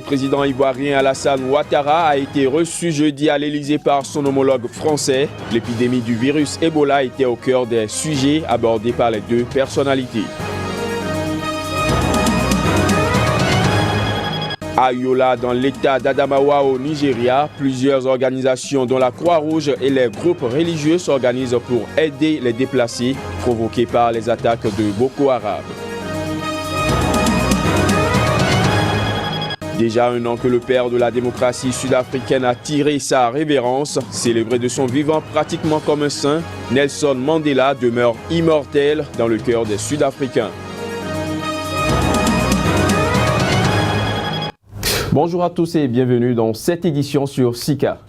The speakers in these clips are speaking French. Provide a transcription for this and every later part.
président ivoirien Alassane Ouattara a été reçu jeudi à l'Élysée par son homologue français. L'épidémie du virus Ebola était au cœur des sujets abordés par les deux personnalités. À Yola, dans l'état d'Adamawa au Nigeria, plusieurs organisations dont la Croix-Rouge et les groupes religieux s'organisent pour aider les déplacés provoqués par les attaques de Boko Haram. Déjà un an que le père de la démocratie sud-africaine a tiré sa révérence, célébré de son vivant pratiquement comme un saint, Nelson Mandela demeure immortel dans le cœur des Sud-Africains. Bonjour à tous et bienvenue dans cette édition sur Sika.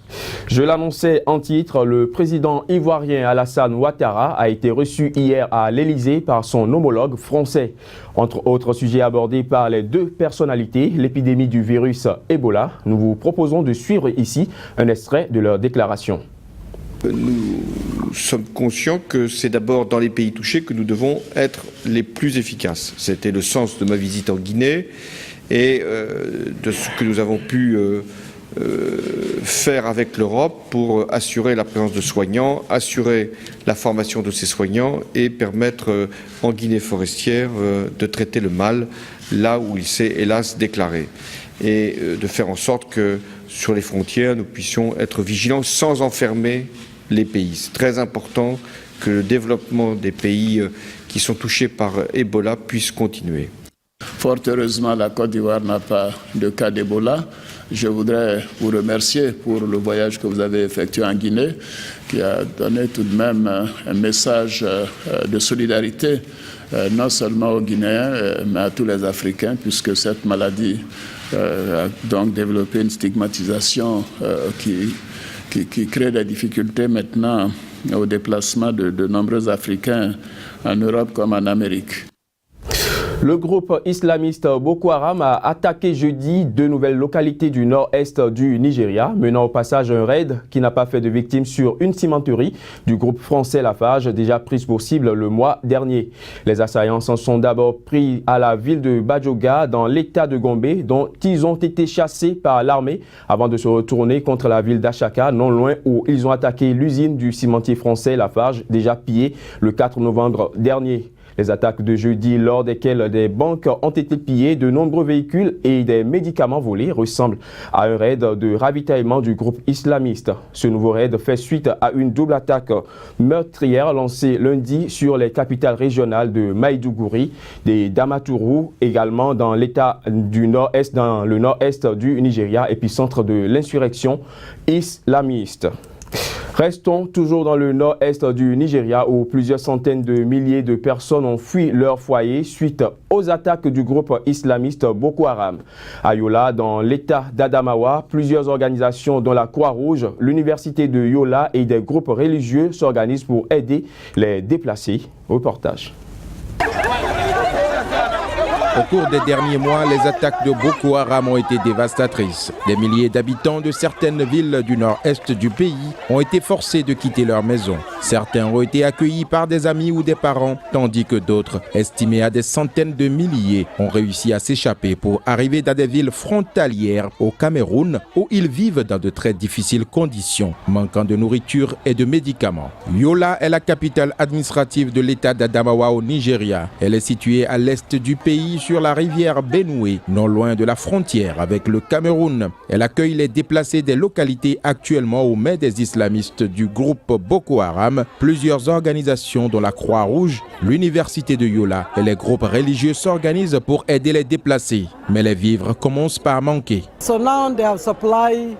Je l'annonçais en titre, le président ivoirien Alassane Ouattara a été reçu hier à l'Élysée par son homologue français. Entre autres sujets abordés par les deux personnalités, l'épidémie du virus Ebola. Nous vous proposons de suivre ici un extrait de leur déclaration. Nous sommes conscients que c'est d'abord dans les pays touchés que nous devons être les plus efficaces. C'était le sens de ma visite en Guinée et de ce que nous avons pu faire avec l'Europe pour assurer la présence de soignants, assurer la formation de ces soignants et permettre en Guinée forestière de traiter le mal là où il s'est hélas déclaré. Et de faire en sorte que sur les frontières nous puissions être vigilants sans enfermer les pays. C'est très important que le développement des pays qui sont touchés par Ebola puisse continuer. Fort heureusement, la Côte d'Ivoire n'a pas de cas d'Ebola. Je voudrais vous remercier pour le voyage que vous avez effectué en Guinée, qui a donné tout de même un message de solidarité, non seulement aux Guinéens, mais à tous les Africains, puisque cette maladie a donc développé une stigmatisation qui crée des difficultés maintenant au déplacement de nombreux Africains en Europe comme en Amérique. Le groupe islamiste Boko Haram a attaqué jeudi deux nouvelles localités du nord-est du Nigeria, menant au passage un raid qui n'a pas fait de victimes sur une cimenterie du groupe français Lafarge, déjà prise pour cible le mois dernier. Les assaillants s'en sont d'abord pris à la ville de Badjoga dans l'état de Gombe, dont ils ont été chassés par l'armée avant de se retourner contre la ville d'Achaka, non loin où ils ont attaqué l'usine du cimentier français Lafarge, déjà pillée le 4 novembre dernier. Les attaques de jeudi, lors desquelles des banques ont été pillées, de nombreux véhicules et des médicaments volés ressemblent à un raid de ravitaillement du groupe islamiste. Ce nouveau raid fait suite à une double attaque meurtrière lancée lundi sur les capitales régionales de Maïdougouri et d'Amatourou, également dans l'état du nord-est, dans le nord-est du Nigeria, épicentre de l'insurrection islamiste. Restons toujours dans le nord-est du Nigeria où plusieurs centaines de milliers de personnes ont fui leur foyer suite aux attaques du groupe islamiste Boko Haram. À Yola, dans l'état d'Adamawa, plusieurs organisations dont la Croix-Rouge, l'université de Yola et des groupes religieux s'organisent pour aider les déplacés. Reportage. Au cours des derniers mois, les attaques de Boko Haram ont été dévastatrices. Des milliers d'habitants de certaines villes du nord-est du pays ont été forcés de quitter leur maison. Certains ont été accueillis par des amis ou des parents, tandis que d'autres, estimés à des centaines de milliers, ont réussi à s'échapper pour arriver dans des villes frontalières au Cameroun où ils vivent dans de très difficiles conditions, manquant de nourriture et de médicaments. Yola est la capitale administrative de l'état d'Adamawa au Nigeria. Elle est située à l'est du pays sur la rivière Benue, non loin de la frontière avec le Cameroun. Elle accueille les déplacés des localités actuellement aux mains des islamistes du groupe Boko Haram. Plusieurs organisations dont la Croix-Rouge, l'université de Yola et les groupes religieux s'organisent pour aider les déplacés. Mais les vivres commencent par manquer. So now they have supplied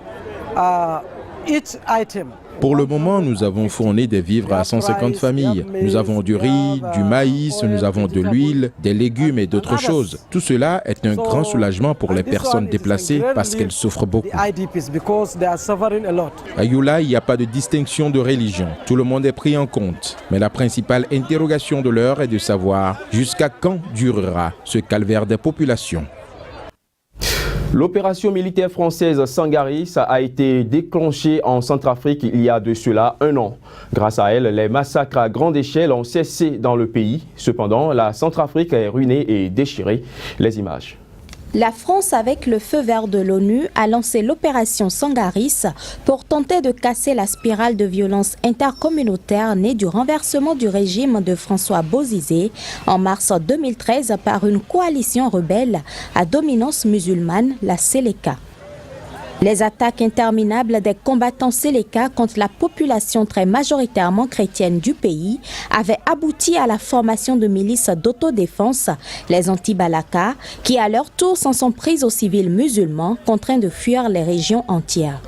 each item. Pour le moment, nous avons fourni des vivres à 150 familles. Nous avons du riz, du maïs, nous avons de l'huile, des légumes et d'autres choses. Tout cela est un grand soulagement pour les personnes déplacées parce qu'elles souffrent beaucoup. À Yola, il n'y a pas de distinction de religion. Tout le monde est pris en compte. Mais la principale interrogation de l'heure est de savoir jusqu'à quand durera ce calvaire des populations. L'opération militaire française Sangaris a été déclenchée en Centrafrique il y a de cela un an. Grâce à elle, les massacres à grande échelle ont cessé dans le pays. Cependant, la Centrafrique est ruinée et déchirée. Les images. La France, avec le feu vert de l'ONU, a lancé l'opération Sangaris pour tenter de casser la spirale de violence intercommunautaire née du renversement du régime de François Bozizé en mars 2013 par une coalition rebelle à dominance musulmane, la Seleka. Les attaques interminables des combattants Seleka contre la population très majoritairement chrétienne du pays avaient abouti à la formation de milices d'autodéfense, les anti-Balaka, qui à leur tour s'en sont prises aux civils musulmans contraints de fuir les régions entières.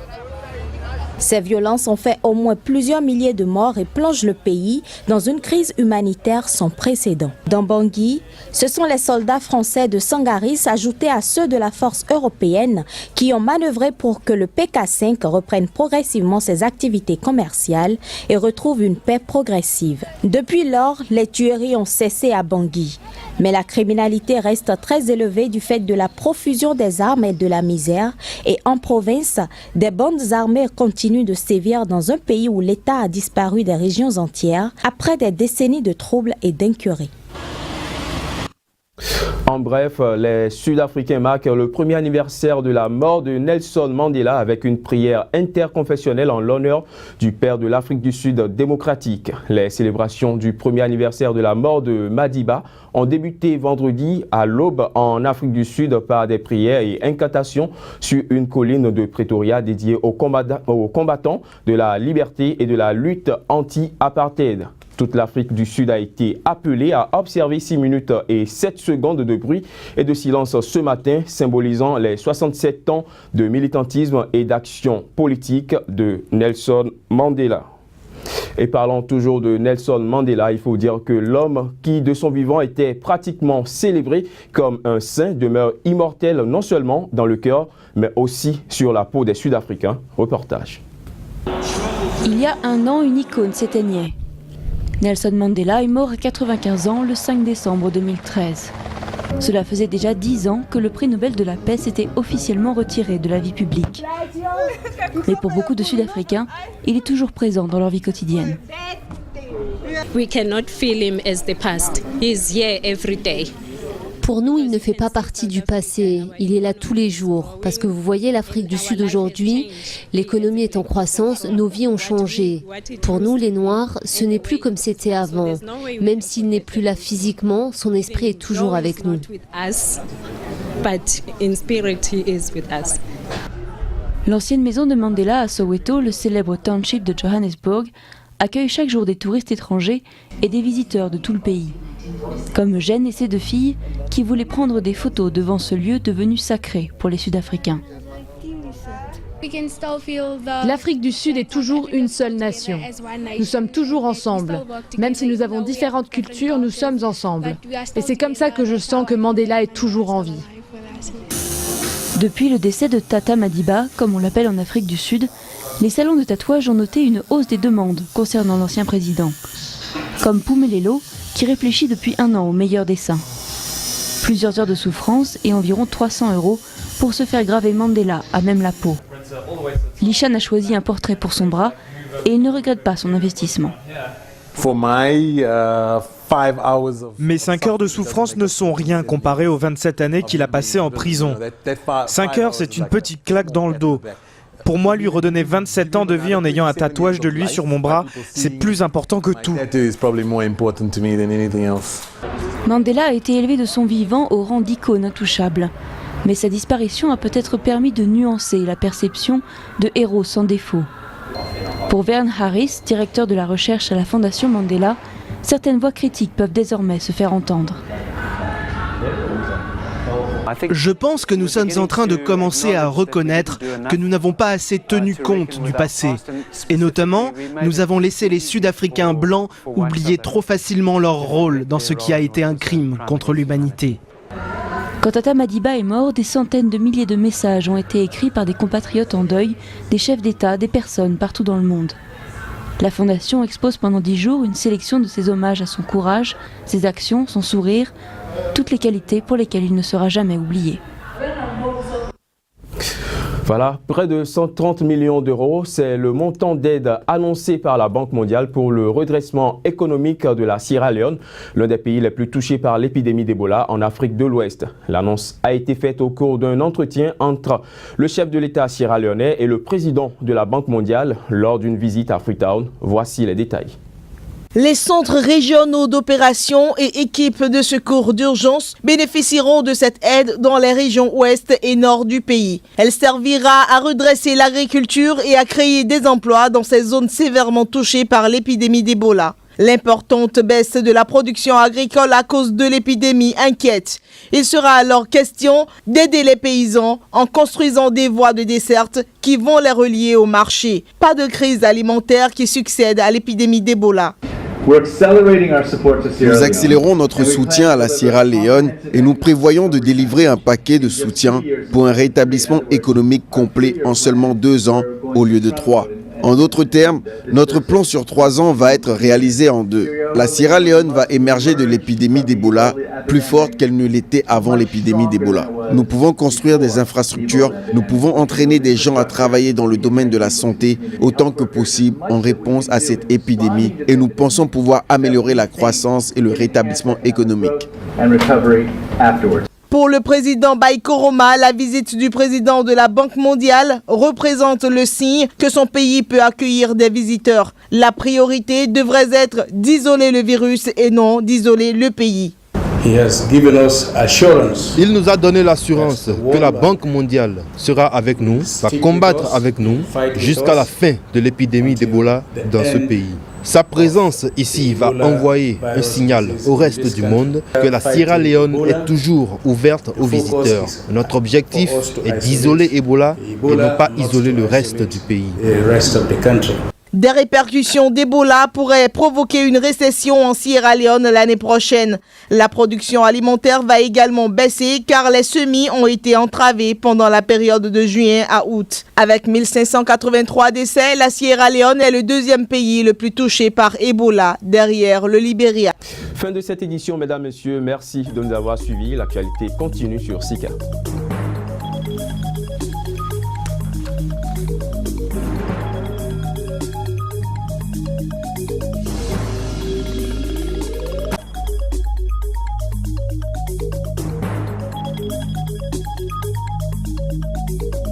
Ces violences ont fait au moins plusieurs milliers de morts et plongent le pays dans une crise humanitaire sans précédent. Dans Bangui, ce sont les soldats français de Sangaris ajoutés à ceux de la force européenne qui ont manœuvré pour que le PK5 reprenne progressivement ses activités commerciales et retrouve une paix progressive. Depuis lors, les tueries ont cessé à Bangui. Mais la criminalité reste très élevée du fait de la profusion des armes et de la misère. Et en province, des bandes armées continuent de sévir dans un pays où l'État a disparu des régions entières après des décennies de troubles et d'incurie. En bref, les Sud-Africains marquent le premier anniversaire de la mort de Nelson Mandela avec une prière interconfessionnelle en l'honneur du père de l'Afrique du Sud démocratique. Les célébrations du premier anniversaire de la mort de Madiba ont débuté vendredi à l'aube en Afrique du Sud par des prières et incantations sur une colline de Pretoria dédiée aux combattants de la liberté et de la lutte anti-apartheid. Toute l'Afrique du Sud a été appelée à observer 6 minutes et 7 secondes de bruit et de silence ce matin, symbolisant les 67 ans de militantisme et d'action politique de Nelson Mandela. Et parlant toujours de Nelson Mandela, il faut dire que l'homme qui de son vivant était pratiquement célébré comme un saint demeure immortel non seulement dans le cœur, mais aussi sur la peau des Sud-Africains. Reportage. Il y a un an, une icône s'éteignait. Nelson Mandela est mort à 95 ans le 5 décembre 2013. Cela faisait déjà 10 ans que le prix Nobel de la paix s'était officiellement retiré de la vie publique. Mais pour beaucoup de Sud-Africains, il est toujours présent dans leur vie quotidienne. We cannot feel him as the past. He is here every day. Pour nous, il ne fait pas partie du passé, il est là tous les jours. Parce que vous voyez l'Afrique du Sud aujourd'hui, l'économie est en croissance, nos vies ont changé. Pour nous, les Noirs, ce n'est plus comme c'était avant. Même s'il n'est plus là physiquement, son esprit est toujours avec nous. L'ancienne maison de Mandela à Soweto, le célèbre township de Johannesburg, accueille chaque jour des touristes étrangers et des visiteurs de tout le pays. Comme Eugène et ses 2 filles qui voulaient prendre des photos devant ce lieu devenu sacré pour les Sud-Africains. L'Afrique du Sud est toujours une seule nation. Nous sommes toujours ensemble. Même si nous avons différentes cultures, nous sommes ensemble. Et c'est comme ça que je sens que Mandela est toujours en vie. Depuis le décès de Tata Madiba, comme on l'appelle en Afrique du Sud, les salons de tatouage ont noté une hausse des demandes concernant l'ancien président. Comme Pumelelo, qui réfléchit depuis 1 an au meilleur dessin. Plusieurs heures de souffrance et environ 300 € pour se faire graver Mandela à même la peau. Lishan a choisi un portrait pour son bras et il ne regrette pas son investissement. Mes 5 heures de souffrance ne sont rien comparé aux 27 années qu'il a passées en prison. 5 heures, c'est une petite claque dans le dos. Pour moi, lui redonner 27 ans de vie en ayant un tatouage de lui sur mon bras, c'est plus important que tout. Mandela a été élevé de son vivant au rang d'icône intouchable. Mais sa disparition a peut-être permis de nuancer la perception de héros sans défaut. Pour Vern Harris, directeur de la recherche à la Fondation Mandela, certaines voix critiques peuvent désormais se faire entendre. Je pense que nous sommes en train de commencer à reconnaître que nous n'avons pas assez tenu compte du passé. Et notamment, nous avons laissé les Sud-Africains blancs oublier trop facilement leur rôle dans ce qui a été un crime contre l'humanité. Quand Tata Madiba est mort, des centaines de milliers de messages ont été écrits par des compatriotes en deuil, des chefs d'État, des personnes partout dans le monde. La Fondation expose pendant 10 jours une sélection de ses hommages à son courage, ses actions, son sourire, toutes les qualités pour lesquelles il ne sera jamais oublié. Voilà, près de 130 millions d'euros, c'est le montant d'aide annoncé par la Banque mondiale pour le redressement économique de la Sierra Leone, l'un des pays les plus touchés par l'épidémie d'Ebola en Afrique de l'Ouest. L'annonce a été faite au cours d'un entretien entre le chef de l'État sierra-léonais et le président de la Banque mondiale lors d'une visite à Freetown. Voici les détails. Les centres régionaux d'opération et équipes de secours d'urgence bénéficieront de cette aide dans les régions ouest et nord du pays. Elle servira à redresser l'agriculture et à créer des emplois dans ces zones sévèrement touchées par l'épidémie d'Ebola. L'importante baisse de la production agricole à cause de l'épidémie inquiète. Il sera alors question d'aider les paysans en construisant des voies de desserte qui vont les relier au marché. Pas de crise alimentaire qui succède à l'épidémie d'Ebola. Nous accélérons notre soutien à la Sierra Leone et nous prévoyons de délivrer un paquet de soutien pour un rétablissement économique complet en seulement 2 ans au lieu de 3. En d'autres termes, notre plan sur 3 ans va être réalisé en 2. La Sierra Leone va émerger de l'épidémie d'Ebola plus forte qu'elle ne l'était avant l'épidémie d'Ebola. Nous pouvons construire des infrastructures, nous pouvons entraîner des gens à travailler dans le domaine de la santé autant que possible en réponse à cette épidémie et nous pensons pouvoir améliorer la croissance et le rétablissement économique. Pour le président Baïkoroma, la visite du président de la Banque mondiale représente le signe que son pays peut accueillir des visiteurs. La priorité devrait être d'isoler le virus et non d'isoler le pays. Il nous a donné l'assurance que la Banque mondiale sera avec nous, va combattre avec nous jusqu'à la fin de l'épidémie d'Ebola dans ce pays. Sa présence ici va envoyer un signal au reste du monde que la Sierra Leone est toujours ouverte aux visiteurs. Notre objectif est d'isoler Ebola et non pas isoler le reste du pays. Des répercussions d'Ebola pourraient provoquer une récession en Sierra Leone l'année prochaine. La production alimentaire va également baisser car les semis ont été entravés pendant la période de juin à août. Avec 1583 décès, la Sierra Leone est le 2e pays le plus touché par Ebola, derrière le Libéria. Fin de cette édition, mesdames, messieurs. Merci de nous avoir suivis. L'actualité continue sur Sika.